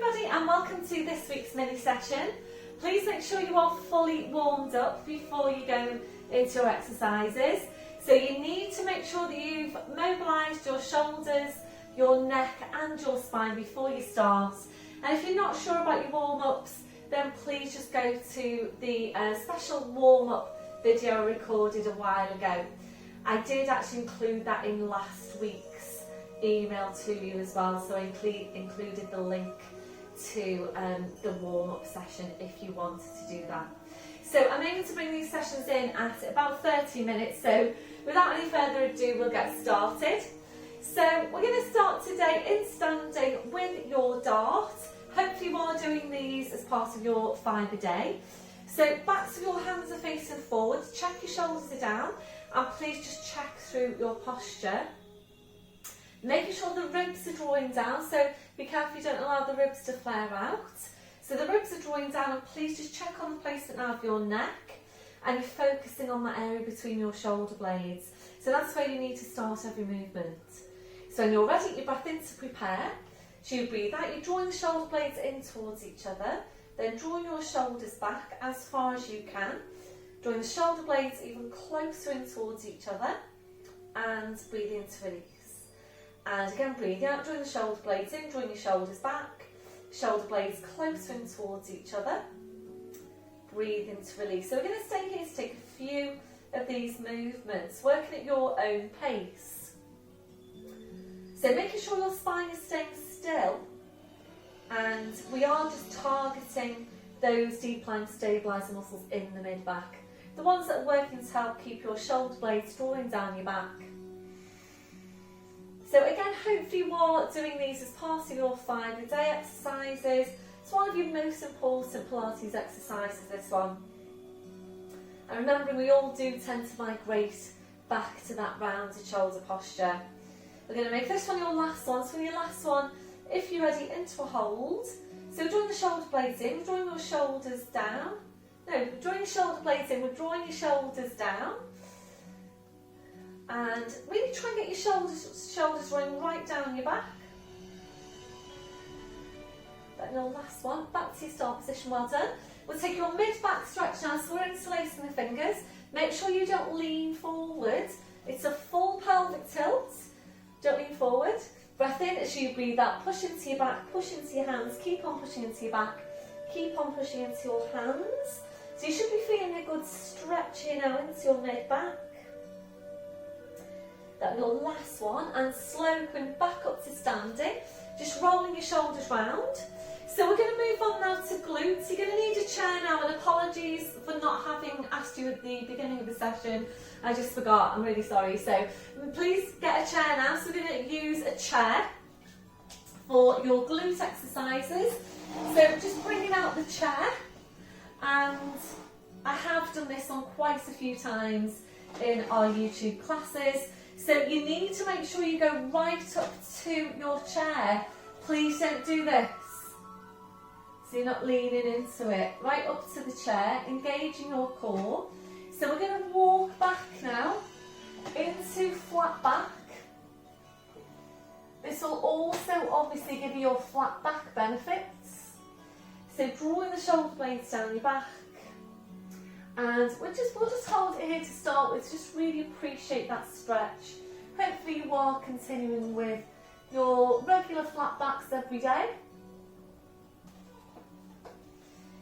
everybody and welcome to this week's mini session. Please make sure you are fully warmed up before you go into your exercises. So you need to make sure that you've mobilised your shoulders, your neck and your spine before you start. And if you're not sure about your warm-ups, then please just go to the special warm-up video I recorded a while ago. I did actually include that in last week's email to you as well, so I included the link to the warm-up session if you wanted to do that. So I'm aiming to bring these sessions in at about 30 minutes, so without any further ado we'll get started. So we're going to start today in standing with your dart. Hopefully you are doing these as part of your 5 a day. So backs of your hands are facing forward, check your shoulders are down, and please just check through your posture. Making sure the ribs are drawing down, so be careful you don't allow the ribs to flare out. So the ribs are drawing down, and please just check on the placement now of your neck, and you're focusing on that area between your shoulder blades. So that's where you need to start every movement. So when you're ready, you breath in to prepare. So you breathe out, you're drawing the shoulder blades in towards each other, then drawing your shoulders back as far as you can, drawing the shoulder blades even closer in towards each other, and breathing to release. And again, breathing out, drawing the shoulder blades in, drawing your shoulders back, shoulder blades closer in towards each other, breathing to release. So we're going to stay here to take a few of these movements, working at your own pace. So making sure your spine is staying still, and we are just targeting those deep lying stabiliser muscles in the mid-back, the ones that are working to help keep your shoulder blades drawing down your back. So again, hopefully you are doing these as part of your 5 a day exercises. It's one of your most important Pilates exercises, this one. And remembering we all do tend to migrate back to that rounded shoulder posture. We're going to make this one your last one. So for your last one, if you're ready, into a hold. So we're drawing the shoulder blades in, we're drawing your shoulders down. No, we're drawing your shoulder blades in, we're drawing your shoulders down. And really try and get your shoulders running right down your back. Then your last one, back to your start position, well done. We'll take your mid-back stretch now, so we're interlacing the fingers. Make sure you don't lean forward. It's a full pelvic tilt. Don't lean forward. Breath in as you breathe out, push into your back, push into your hands, keep on pushing into your back, keep on pushing into your hands. So you should be feeling a good stretch here now into your mid-back. That's your last one, and slowly coming back up to standing, just rolling your shoulders round. So we're going to move on now to glutes. You're going to need a chair now, and apologies for not having asked you at the beginning of the session. I just forgot, I'm really sorry. So please get a chair now. So we're going to use a chair for your glute exercises. So just bringing out the chair, and I have done this on quite a few times in our YouTube classes. So you need to make sure you go right up to your chair. Please don't do this. So you're not leaning into it. Right up to the chair, engaging your core. So we're going to walk back now into flat back. This will also obviously give you your flat back benefits. So drawing the shoulder blades down your back. And we'll just hold it here to start with. Just really appreciate that stretch. Hopefully you are continuing with your regular flat backs every day.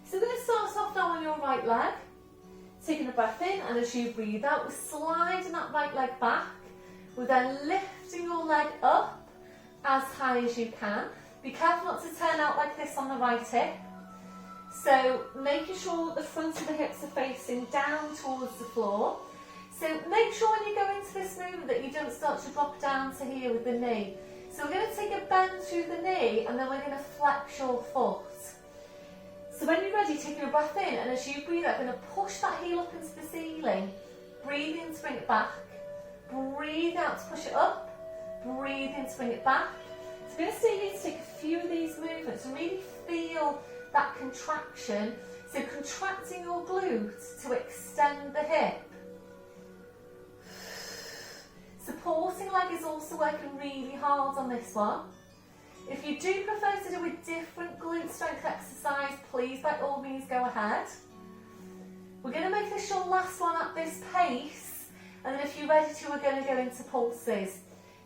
So we're going to start off now on your right leg. Taking a breath in, and as you breathe out, we're sliding that right leg back. We're then lifting your leg up as high as you can. Be careful not to turn out like this on the right hip. So making sure the front of the hips are facing down towards the floor. So make sure when you go into this movement that you don't start to drop down to here with the knee. So we're going to take a bend through the knee, and then we're going to flex your foot. So when you're ready, taking a breath in, and as you breathe out, going to push that heel up into the ceiling. Breathe in to bring it back. Breathe out to push it up. Breathe in to bring it back. So we're going to stay here to take a few of these movements and really feel that contraction. So contracting your glutes to extend the hip. Supporting leg is also working really hard on this one. If you do prefer to do a different glute glute strength exercise, please by all means go ahead. We're going to make this your last one at this pace, and then if you're ready to, we're going to go into pulses.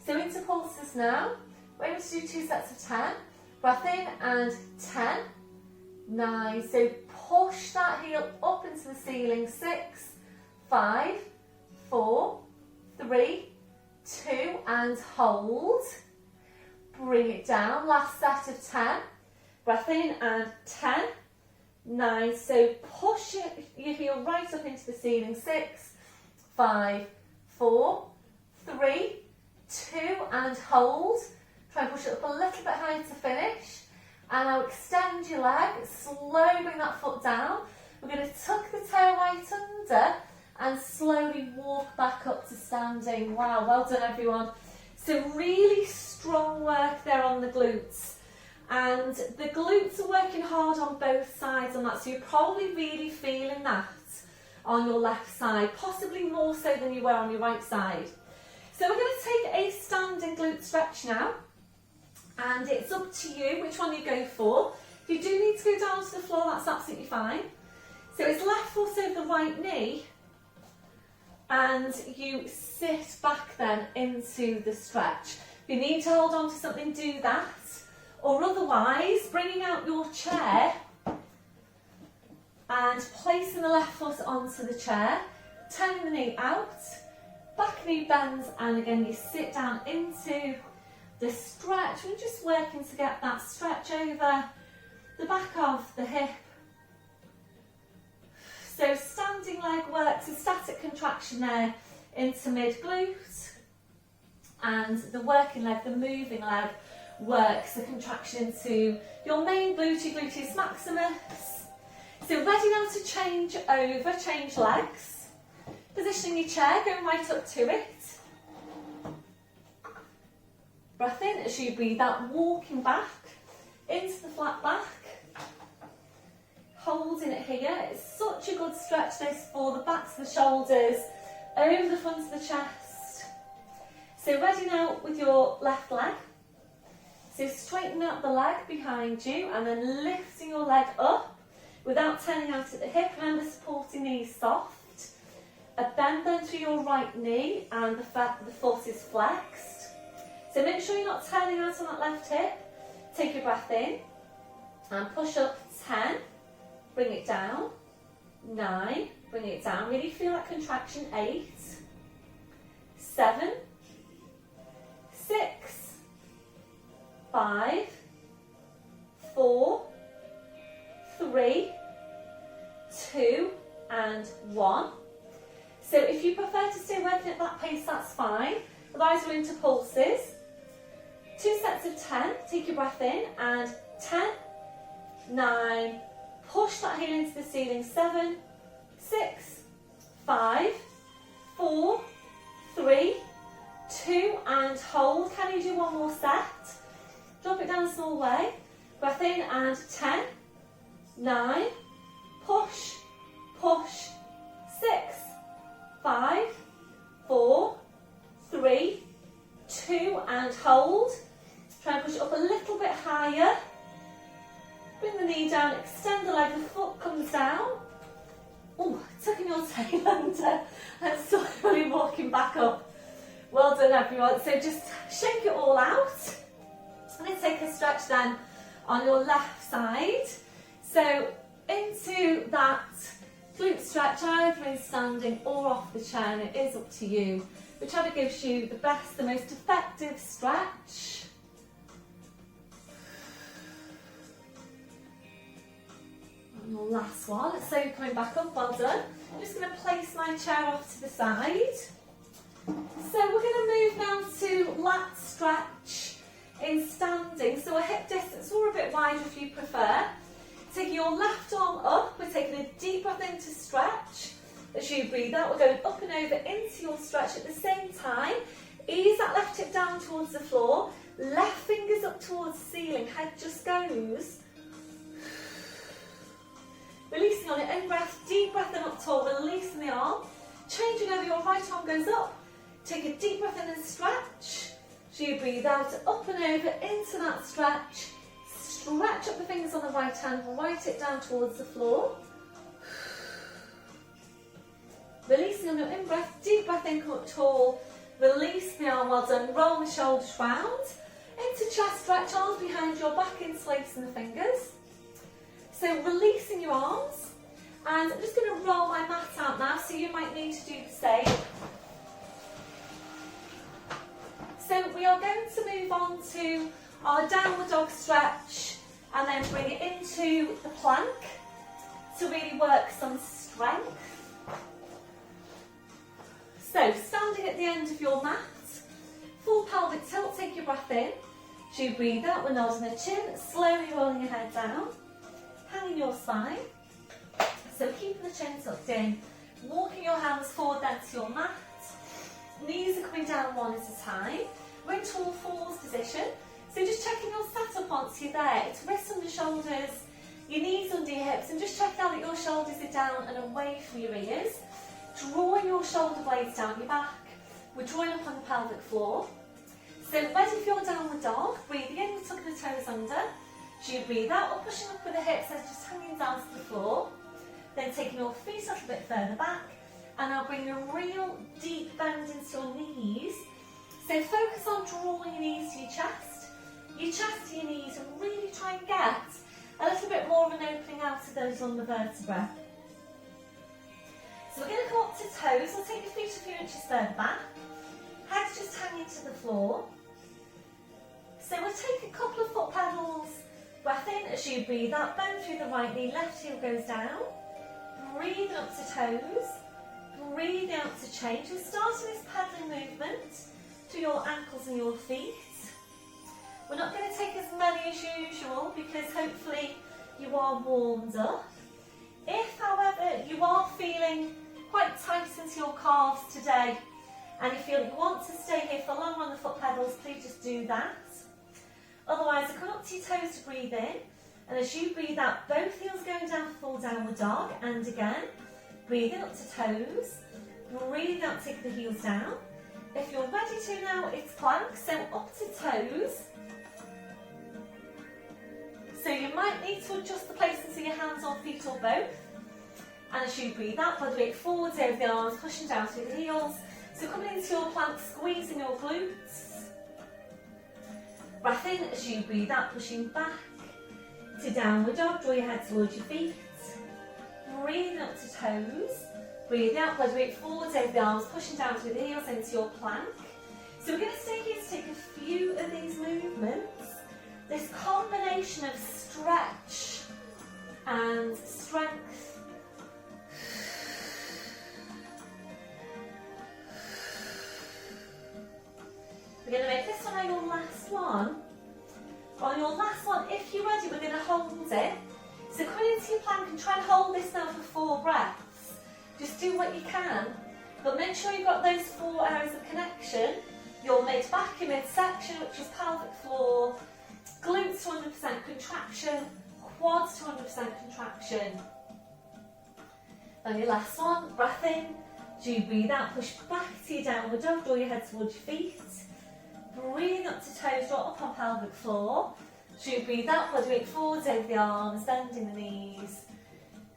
So into pulses now. We're going to do 2 sets of 10. Breath in and 10, 9. So push that heel up into the ceiling. 6, 5, 4, 3, 2, and hold. Bring it down. Last set of 10. Breath in and 10, 9. So push your heel right up into the ceiling. 6, 5, 4, 3, 2, and hold. Try and push it up a little bit higher to finish. And now extend your leg. Slowly bring that foot down. We're going to tuck the toe right under and slowly walk back up to standing. Wow, well done everyone. So really strong work there on the glutes. And the glutes are working hard on both sides on that. So you're probably really feeling that on your left side, possibly more so than you were on your right side. So we're going to take a standing glute stretch now. And it's up to you which one you go for. If you do need to go down to the floor, that's absolutely fine. So it's left foot over the right knee. And you sit back then into the stretch. If you need to hold on to something, do that. Or otherwise, bringing out your chair and placing the left foot onto the chair, turning the knee out, back knee bends, and again you sit down into the stretch. We're just working to get that stretch over the back of the hip. So standing leg works, a static contraction there into mid glute, and the working leg, the moving leg, works a contraction into your main glute, your gluteus maximus. So ready now to change over, change legs. Positioning your chair, going right up to it. Breath in as you breathe out, walking back into the flat back. Holding it here. It's such a good stretch this for the backs of the shoulders, over the front of the chest. So ready now with your left leg. So straighten out the leg behind you and then lifting your leg up without turning out at the hip. Remember, supporting knees soft. A bend then through your right knee and the foot is flexed. So make sure you're not turning out on that left hip. Take your breath in and push up 10. Bring it down. 9. Bring it down. Really feel that contraction. 8. 7. 6. 5. 4. 3. 2. And 1. So if you prefer to stay working at that pace, that's fine. Otherwise, we're into pulses. 2 sets of 10. Take your breath in and 10. 9. Push that heel into the ceiling. 7, 6, 5, 4, 3, 2, and hold. Can you do one more set? Drop it down a small way. Breath in and 10, 9, push, push, 6, 5, 4, 3, 2, and hold. Try and push it up a little bit higher. Bring the knee down, extend the leg, the foot comes down. Oh, tucking your tail under and slowly walking back up. Well done everyone. So just shake it all out. I'm going to take a stretch then on your left side. So into that glute stretch, either in standing or off the chair, and it is up to you. Whichever gives you the best, the most effective stretch. And your last one. So coming back up, well done. I'm just going to place my chair off to the side. So we're going to move now to lat stretch in standing. So a hip distance or a bit wider if you prefer. Taking your left arm up, we're taking a deep breath in to stretch. As you breathe out, we're going up and over into your stretch at the same time. Ease that left hip down towards the floor. Left fingers up towards the ceiling. Head just goes. Releasing on your own breath. Deep breath in up tall. Releasing the arm. Changing over, your right arm goes up. Take a deep breath in and stretch. As you breathe out, up and over into that stretch. stretch up the fingers on the right hand, right it down towards the floor. Releasing on your in-breath, deep breath in, come up tall. Release the arm, well done. Roll the shoulders round. Into chest stretch, arms behind your back, interlacing the fingers. So releasing your arms. And I'm just going to roll my mat out now, so you might need to do the same. So we are going to move on to our downward dog stretch and then bring it into the plank to really work some strength. So standing at the end of your mat, full pelvic tilt, take your breath in. As you breathe out, we're nodding the chin, slowly rolling your head down, hanging your spine. So keeping the chin tucked in, walking your hands forward then to your mat. Knees are coming down one at a time. We're into all fours position. So just checking your setup once you're there. It's wrists under shoulders, your knees under your hips, and just check out that your shoulders are down and away from your ears. Drawing your shoulder blades down your back. We're drawing up on the pelvic floor. So ready for your downward dog. Breathing in, we're tucking the toes under. As you breathe out, we're pushing up with the hips, as just hanging down to the floor. Then taking your feet a little bit further back. And now bring a real deep bend into your knees. So focus on drawing your knees to your chest to your knees, and really try and get a little bit more of an opening out of those lumbar vertebrae. So we're going to come up to toes. We'll take your feet a few inches further back. Head's just hanging to the floor. So we'll take a couple of foot pedals. Breath in as you breathe out. Bend through the right knee. Left heel goes down. Breathing up to toes. Breathing out to change. We're starting this pedaling movement to your ankles and your feet. We're not going to take as many as usual because hopefully you are warmed up. If, however, you are feeling quite tight into your calves today and you feel you want to stay here for longer on the foot pedals, please just do that. Otherwise, come up to your toes to breathe in, and as you breathe out, both heels going down, full downward dog, and again, breathing up to toes, breathing out, take the heels down. If you're ready to now, it's plank, so up to toes. So you might need to adjust the placement of your hands or feet or both. And as you breathe out, body weight forwards over the arms, pushing down through the heels. So coming into your plank, squeezing your glutes. Breath in as you breathe out, pushing back to downward dog. Draw your head towards your feet. Breathing up to toes. Breathe out, body weight forwards over the arms, pushing down through the heels into your plank. So we're going to stay here to take a few of these movements. This combination of stretch and strength. We're going to make this one your last one. On your last one, if you're ready, we're going to hold it. So come into your plank and try and hold this now for 4 breaths. Just do what you can, but make sure you've got those 4 areas of connection. Your mid-back, your midsection, which is pelvic floor, glutes to 100% contraction, quads to 100% contraction. Then your last one, breath in, as you breathe out, push back to your downward dog, draw your head towards your feet. Breathe up to toes, draw up on pelvic floor. As you breathe out, body weight forwards over the arms, bending the knees.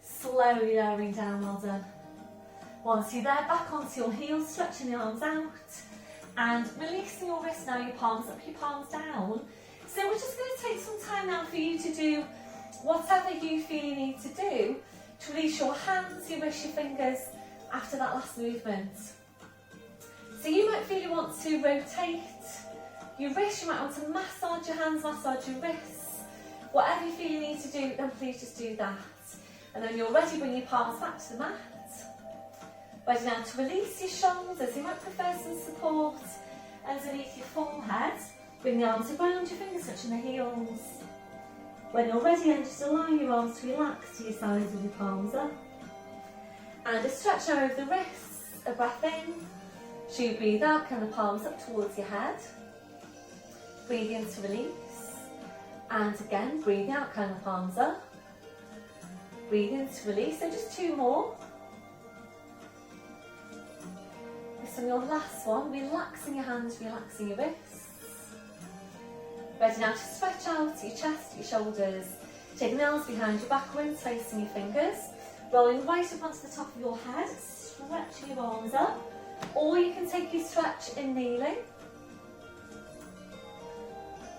Slowly lowering down, well done. Once you're there, back onto your heels, stretching the arms out. And releasing your wrists now, your palms up, your palms down. So we're just going to take some time now for you to do whatever you feel you need to do to release your hands, your wrists, your fingers after that last movement. So you might feel you want to rotate your wrists, you might want to massage your hands, massage your wrists. Whatever you feel you need to do, then please just do that. And then you're ready, bring your palms back to the mat. Ready now to release your shoulders. You might prefer some support underneath your forehead. Bring the arms around your fingers, touching the heels. When you're ready, then just allow your arms to relax to your sides with your palms up. And a stretch now over the wrists. A breath in. As you breathe out, kind of palms up towards your head. Breathe in to release. And again, breathe out, kind of palms up. Breathe in to release. So just 2 more. This on your last one, relaxing your hands, relaxing your wrists. Ready now to stretch out your chest, your shoulders. Take the arms behind your back, interlacing your fingers, rolling right up onto the top of your head, stretching your arms up. Or you can take your stretch in kneeling.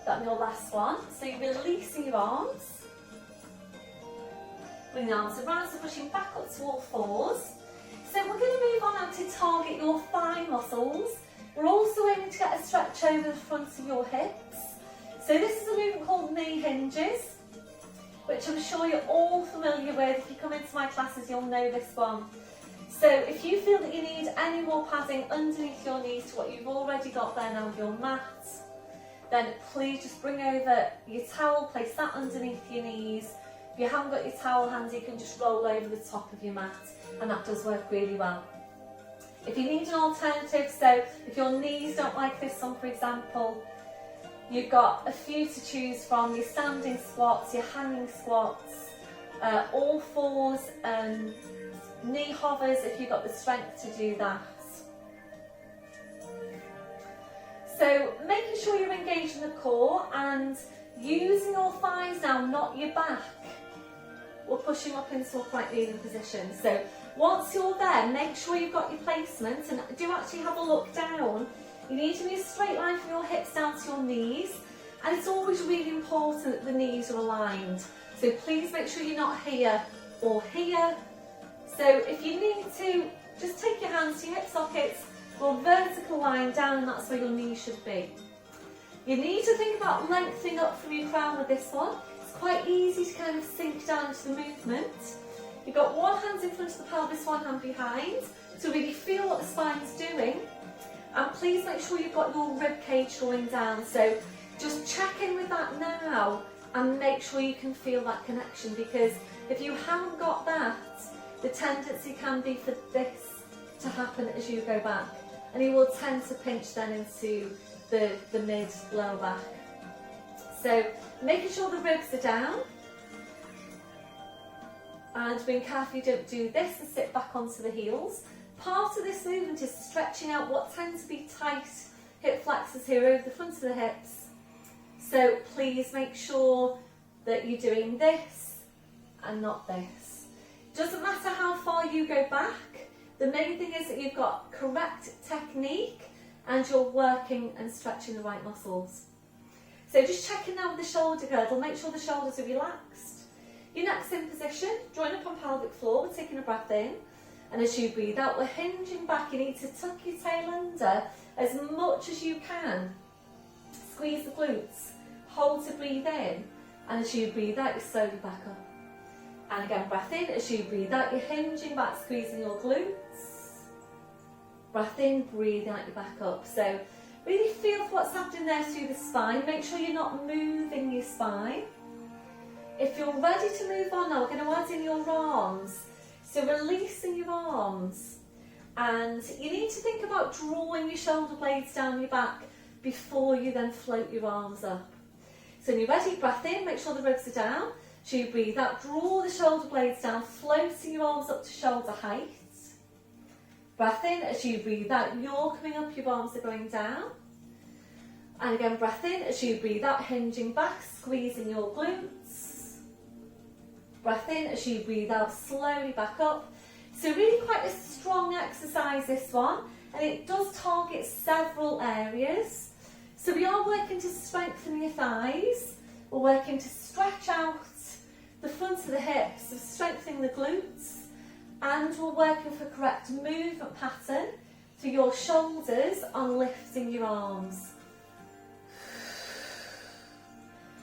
That'll be your last one. So you're releasing your arms. Bring the arms around, so pushing back up to all fours. So we're going to move on now to target your thigh muscles. We're also aiming to get a stretch over the front of your hips. So this is a movement called knee hinges, which I'm sure you're all familiar with. If you come into my classes, you'll know this one. So if you feel that you need any more padding underneath your knees to what you've already got there now with your mat, then please just bring over your towel, place that underneath your knees. If you haven't got your towel handy, you can just roll over the top of your mat, and that does work really well. If you need an alternative, so if your knees don't like this one, for example, you've got a few to choose from: your standing squats, your hanging squats, all fours, knee hovers if you've got the strength to do that. So making sure you're engaging the core and using your thighs now, not your back. We're pushing up into upright kneeling position. So once you're there, make sure you've got your placement and do actually have a look down. You need to be a straight line from your hips down to your knees, and it's always really important that the knees are aligned. So please make sure you're not here or here. So if you need to, just take your hands to your hip sockets, go vertical line down, and that's where your knees should be. You need to think about lengthening up from your crown with this one. It's quite easy to kind of sink down to the movement. You've got one hand in front of the pelvis, one hand behind, to really feel what the spine's doing. And please make sure you've got your rib cage going down. So just check in with that now and make sure you can feel that connection, because if you haven't got that, the tendency can be for this to happen as you go back, and you will tend to pinch then into the mid lower back. So making sure the ribs are down, and being careful you don't do this and sit back onto the heels. Part of this movement is stretching out what tend to be tight hip flexors here over the front of the hips. So please make sure that you're doing this and not this. Doesn't matter how far you go back, the main thing is that you've got correct technique and you're working and stretching the right muscles. So just checking now with the shoulder girdle, make sure the shoulders are relaxed. Your neck's in position, join up on pelvic floor, we're taking a breath in, and as you breathe out, we're hinging back. You need to tuck your tail under as much as you can. Squeeze the glutes, hold to breathe in, and as you breathe out, you slowly back up. And again, breath in, as you breathe out, you're hinging back, squeezing your glutes. Breath in, breathe out, you back up. So really feel what's happening there through the spine. Make sure you're not moving your spine. If you're ready to move on now, we're going to add in your arms. So releasing your arms. And you need to think about drawing your shoulder blades down your back before you then float your arms up. So when you're ready, breath in, make sure the ribs are down. So you breathe out, draw the shoulder blades down, floating your arms up to shoulder height. Breath in, as you breathe out, you're coming up, your arms are going down. And again, breath in, as you breathe out, hinging back, squeezing your glutes. Breath in, as you breathe out, slowly back up. So really quite a strong exercise, this one, and it does target several areas. So we are working to strengthen your thighs, we're working to stretch out the front of the hips, so strengthening the glutes, and we're working for correct movement pattern for your shoulders on lifting your arms.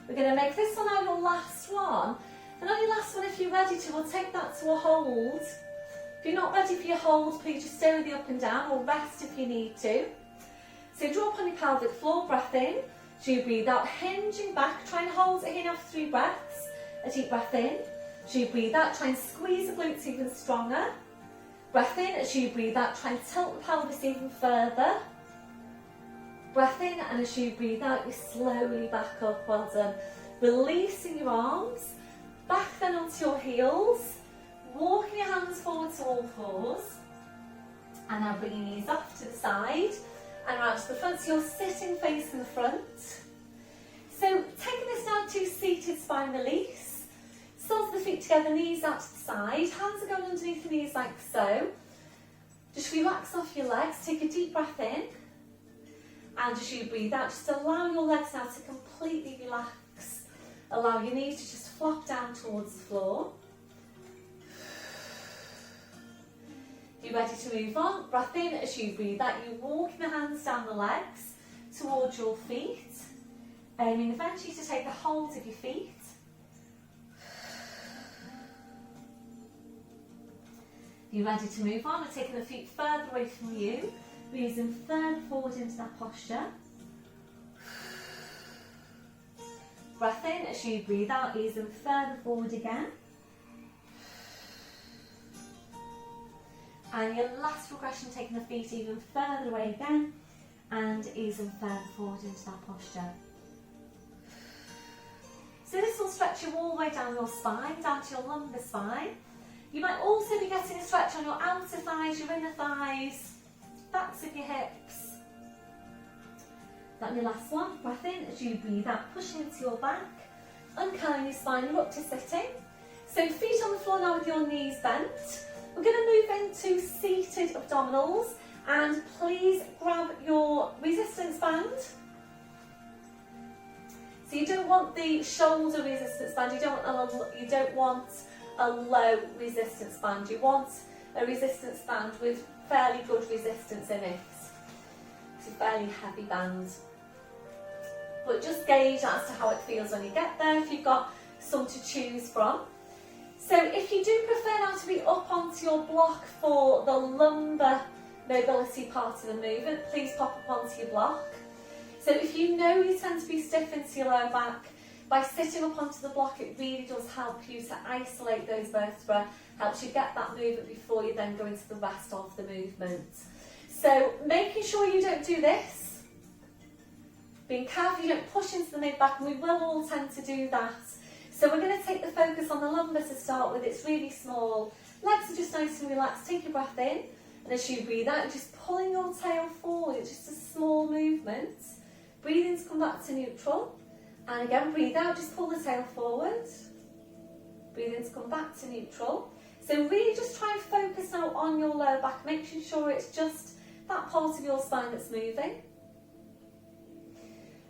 We're going to make this one our last one, and on your last one, if you're ready to, we'll take that to a hold. If you're not ready for your hold, please just stay with the up and down, or rest if you need to. So draw up on your pelvic floor, breath in, as you breathe out, hinging back, try and hold it in after 3 breaths. A deep breath in, as you breathe out, try and squeeze the glutes even stronger. Breath in, as you breathe out, try and tilt the pelvis even further. Breath in, and as you breathe out, you slowly back up, well done. Releasing your arms, back then onto your heels, walking your hands forward to all fours, and now bring your knees off to the side and around to the front, so you're sitting facing the front. So taking this now to seated spine release. Soles of the feet together, knees out to the side. Hands are going underneath the knees like so. Just relax off your legs. Take a deep breath in. And as you breathe out, just allow your legs now to completely relax. Allow your knees to just flop down towards the floor. You're ready to move on. Breath in as you breathe out. You're walking the hands down the legs towards your feet. Aiming eventually to take a hold of your feet. You're ready to move on. We're taking the feet further away from you. We're easing further forward into that posture. Breath in as you breathe out, easing further forward again. And your last progression, taking the feet even further away again and easing further forward into that posture. So this will stretch you all the way down your spine, down to your lumbar spine. You might also be getting a stretch on your outer thighs, your inner thighs, backs of your hips. That's your last one. Breath in as you breathe out, pushing into your back, uncurling your spine, you're up to sitting. So feet on the floor now with your knees bent. We're going to move into seated abdominals, and please grab your resistance band. So you don't want the shoulder resistance band, you don't want a low resistance band, you want a resistance band with fairly good resistance in it. It's a fairly heavy band. But just gauge as to how it feels when you get there, if you've got some to choose from. So if you do prefer now to be up onto your block for the lumbar mobility part of the movement, please pop up onto your block. So if you know you tend to be stiff into your lower back, by sitting up onto the block, it really does help you to isolate those vertebrae, helps you get that movement before you then go into the rest of the movement. So making sure you don't do this, being careful you don't push into the mid-back, and we will all tend to do that. So we're going to take the focus on the lumbar to start with. It's really small. Legs are just nice and relaxed. Take your breath in, and as you breathe out, just pulling your tail forward. It's just a small movement. Breathe in to come back to neutral. And again, breathe out, just pull the tail forward. Breathe in to come back to neutral. So really just try and focus now on your lower back, making sure it's just that part of your spine that's moving.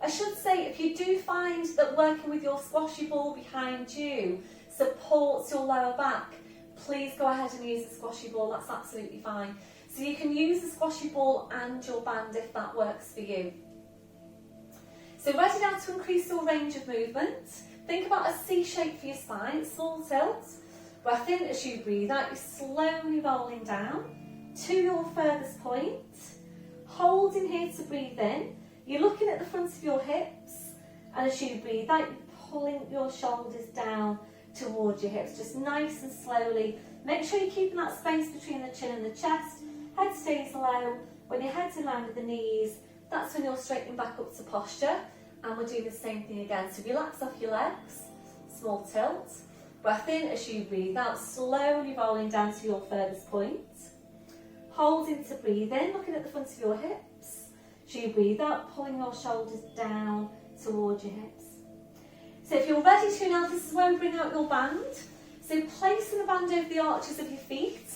I should say, if you do find that working with your squashy ball behind you supports your lower back, please go ahead and use the squashy ball, that's absolutely fine. So you can use the squashy ball and your band if that works for you. So ready now to increase your range of movement. Think about a C shape for your spine, small tilt. Breath in as you breathe out, you're slowly rolling down to your furthest point. Holding here to breathe in. You're looking at the front of your hips, and as you breathe out, you're pulling your shoulders down towards your hips, just nice and slowly. Make sure you're keeping that space between the chin and the chest. Head stays low. When your head's in line with the knees, that's when you're straightening back up to posture. And we're doing the same thing again. So relax off your legs, small tilt. Breath in as you breathe out, slowly rolling down to your furthest point. Holding to breathe in, looking at the front of your hips. As you breathe out, pulling your shoulders down towards your hips. So if you're ready to now, this is where we bring out your band. So placing the band over the arches of your feet.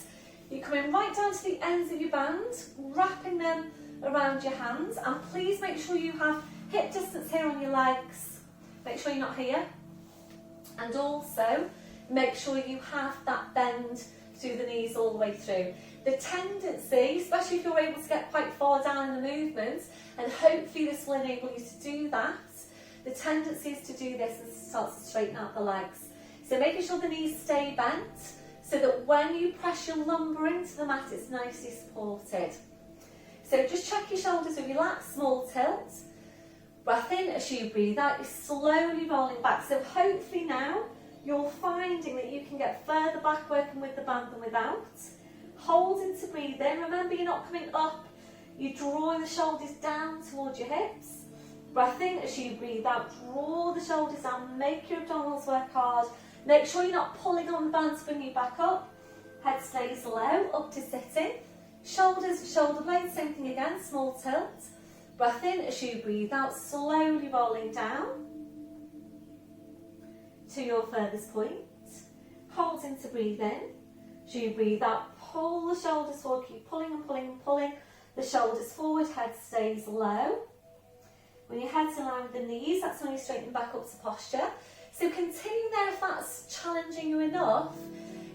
You're coming right down to the ends of your band, wrapping them around your hands. And please make sure you have hip distance here on your legs. Make sure you're not here. And also, make sure you have that bend through the knees all the way through. The tendency, especially if you're able to get quite far down in the movement, and hopefully this will enable you to do that, the tendency is to do this and start to straighten out the legs. So making sure the knees stay bent, so that when you press your lumbar into the mat, it's nicely supported. So just check your shoulders are relaxed, small tilt. Breath in as you breathe out, you're slowly rolling back. So hopefully now you're finding that you can get further back working with the band than without. Holding to breathe in. Remember, you're not coming up, you're drawing the shoulders down towards your hips. Breath in as you breathe out, draw the shoulders down, make your abdominals work hard. Make sure you're not pulling on the band to bring you back up. Head stays low, up to sitting. Shoulders, shoulder blades, same thing again, small tilt. Breath in as you breathe out, slowly rolling down. to your furthest point. Hold in to breathe in. As you breathe out, pull the shoulders forward, keep pulling and pulling and pulling the shoulders forward, head stays low. When your head's in line with the knees, that's when you straighten back up to posture. So continue there if that's challenging you enough.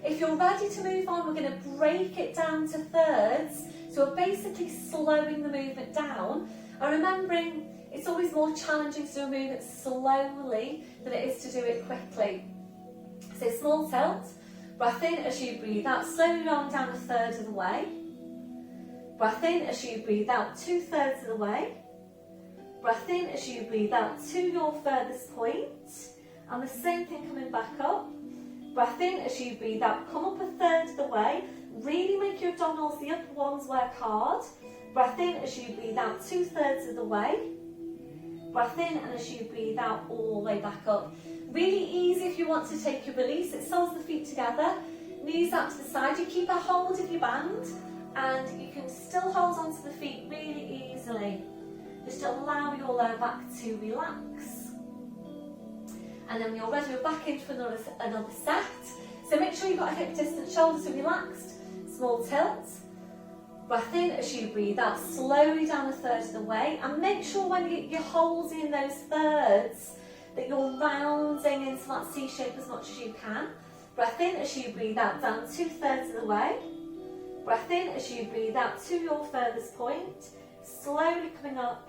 If you're ready to move on, we're going to break it down to thirds. So we're basically slowing the movement down and remembering it's always more challenging to do a movement slowly than it is to do it quickly. So small tilt, breath in as you breathe out, slowly rolling down a third of the way. Breath in as you breathe out 2/3 of the way. Breath in as you breathe out to your furthest point. And the same thing coming back up. Breath in as you breathe out, come up a third of the way. Really make your abdominals, the upper ones, work hard. Breath in as you breathe out 2/3 of the way. Breath in and as you breathe out all the way back up. Really easy if you want to take your release. It soles the feet together, knees out to the side. You keep a hold of your band and you can still hold onto the feet really easily. Just allow your lower back to relax. And then when you're ready, we're back in for another set. So make sure you've got a hip distance, shoulders are relaxed. Small tilt. Breath in as you breathe out, slowly down a third of the way. And make sure when you're holding those thirds that you're rounding into that C shape as much as you can. Breath in as you breathe out, down 2/3 of the way. Breath in as you breathe out to your furthest point. Slowly coming up.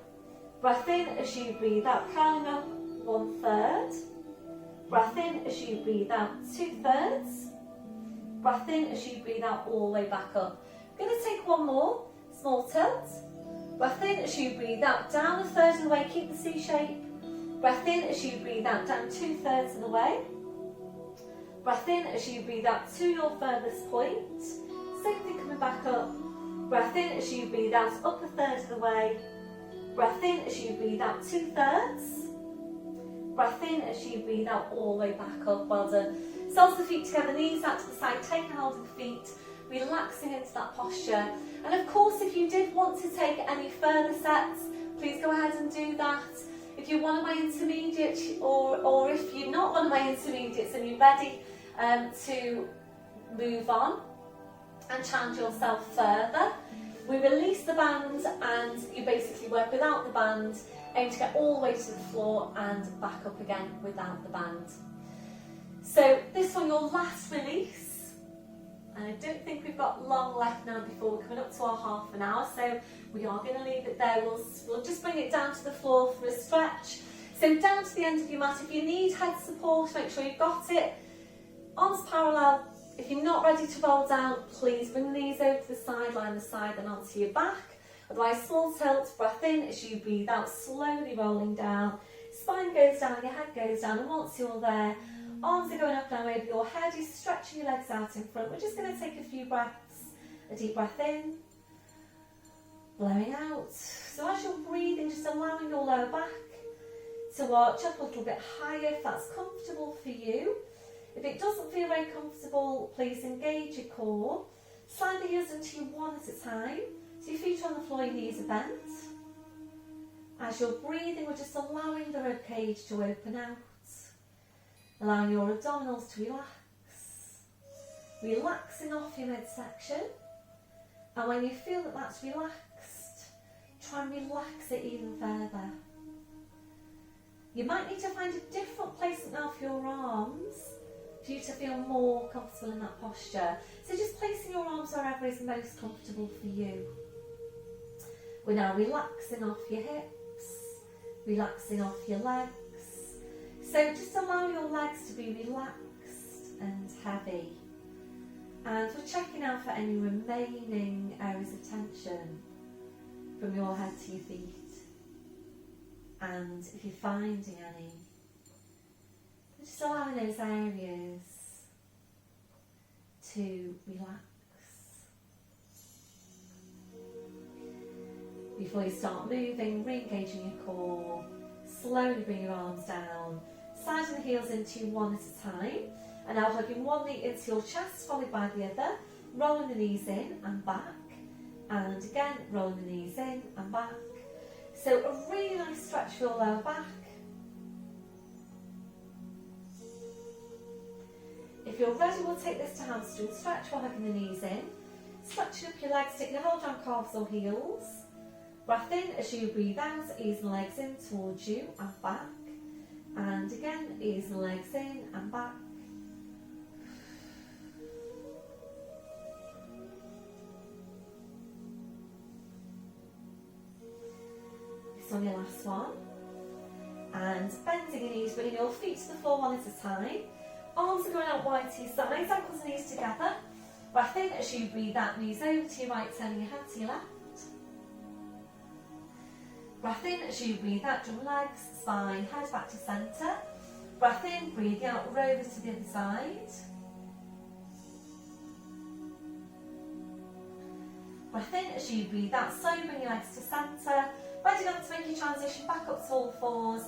Breath in as you breathe out, curling up 1/3. Breath in as you breathe out 2/3. Breath in as you breathe out all the way back up. I'm going to take one more, small tilt. Breath in as you breathe out, down a third of the way, keep the C shape. Breath in as you breathe out, down 2/3 of the way. Breath in as you breathe out to your furthest point. Same thing coming back up. Breath in as you breathe out, up a third of the way. Breath in as you breathe out 2/3. Breath in as you breathe out all the way back up. Well done. Soles the feet together, knees out to the side, taking hold of the feet, relaxing into that posture. And of course, if you did want to take any further sets, please go ahead and do that. If you're one of my intermediate or if you're not one of my intermediates and you're ready to move on and challenge yourself further, we release the band and you basically work without the band, aim to get all the way to the floor and back up again without the band. So this one, your last release, and I don't think we've got long left now before we're coming up to our half an hour, so we are going to leave it there. We'll just bring it down to the floor for a stretch. So down to the end of your mat. If you need head support, make sure you've got it. Arms parallel. If you're not ready to roll down, please bring the knees over to the side, line the side and onto your back. Otherwise, small tilt, breath in as you breathe out, slowly rolling down. Spine goes down, your head goes down, and once you're there, arms are going up now over your head, you're stretching your legs out in front. We're just going to take a few breaths. A deep breath in, blowing out. So as you're breathing, just allowing your lower back to arch up a little bit higher if that's comfortable for you. If it doesn't feel very comfortable, please engage your core. Slide the heels into you one at a time. So your feet are on the floor, your knees are bent. As you're breathing, we're just allowing the rib cage to open out. Allowing your abdominals to relax. Relaxing off your midsection. And when you feel that that's relaxed, try and relax it even further. You might need to find a different placement now for your arms for you to feel more comfortable in that posture. So just placing your arms wherever is most comfortable for you. We're now relaxing off your hips, relaxing off your legs. So just allow your legs to be relaxed and heavy. And we're checking out for any remaining areas of tension from your head to your feet. And if you're finding any, just allowing those areas to relax. Before you start moving, re-engaging your core, slowly bring your arms down, sliding the heels into you one at a time, and now hugging one knee into your chest, followed by the other, rolling the knees in and back, and again, rolling the knees in and back. So a really nice stretch for your lower back. If you're ready, we'll take this to hamstring stretch while hugging the knees in. Stretching up your legs, taking a hold around calves or heels. Breath in as you breathe out, ease the legs in towards you and back. And again, ease the legs in and back. This on your last one. And bending your knees, bringing your feet to the floor one at a time. Arms are going out wide to your sides, ankles and knees together. Breath in as you breathe out, knees over to your right, turning your head to your left. Breath in as you breathe out, drum legs, spine, head back to centre. Breath in, breathing out, roll over to the other side. Breath in as you breathe out, slowly bring your legs to centre. Ready on to make your transition back up to all fours.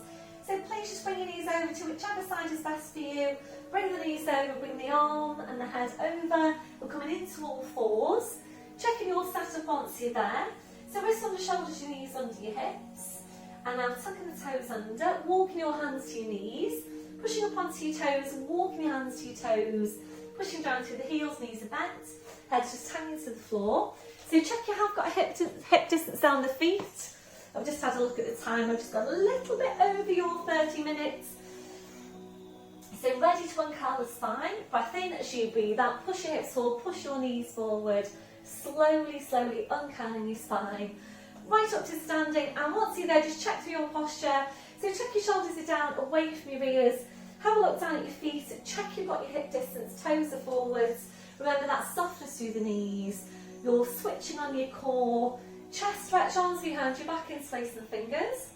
So please just bring your knees over to whichever side is best for you. Bring the knees over, bring the arm and the head over. We're coming into all fours. Checking your setup once you're there. So wrists on the shoulders, your knees under your hips. And now tucking the toes under, walking your hands to your knees. Pushing up onto your toes, walking your hands to your toes. Pushing down through the heels, knees are bent. Head's just hanging to the floor. So check you have got a hip distance down the feet. I've just had a look at the time, I've just got a little bit over your 30 minutes. So ready to uncurl the spine, breath in as you breathe out, push your hips forward, push your knees forward, slowly, slowly uncurling your spine. Right up to standing, and once you're there, just check through your posture. So check your shoulders are down, away from your ears, have a look down at your feet, check you've got your hip distance, toes are forwards. Remember that softness through the knees, you're switching on your core. Chest stretch, arms behind you, back in space and the fingers.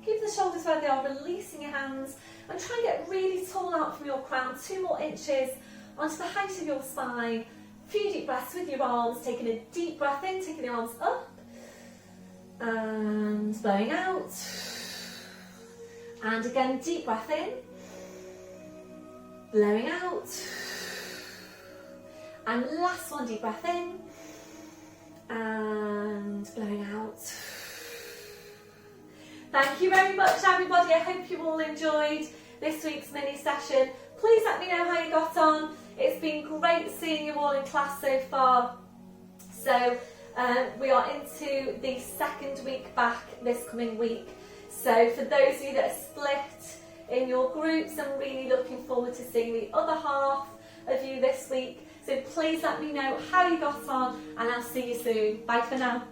Keep the shoulders where they are, releasing your hands. And try and get really tall out from your crown, 2 more inches onto the height of your spine. A few deep breaths with your arms, taking a deep breath in, taking the arms up. And blowing out. And again, deep breath in. Blowing out. And last one, deep breath in. And blowing out. Thank you very much, everybody. I hope you all enjoyed this week's mini session. Please let me know how you got on. It's been great seeing you all in class so far. So we are into the 2nd week back this coming week. So for those of you that are split in your groups, I'm really looking forward to seeing the other half of you this week. So please let me know how you got on, and I'll see you soon. Bye for now.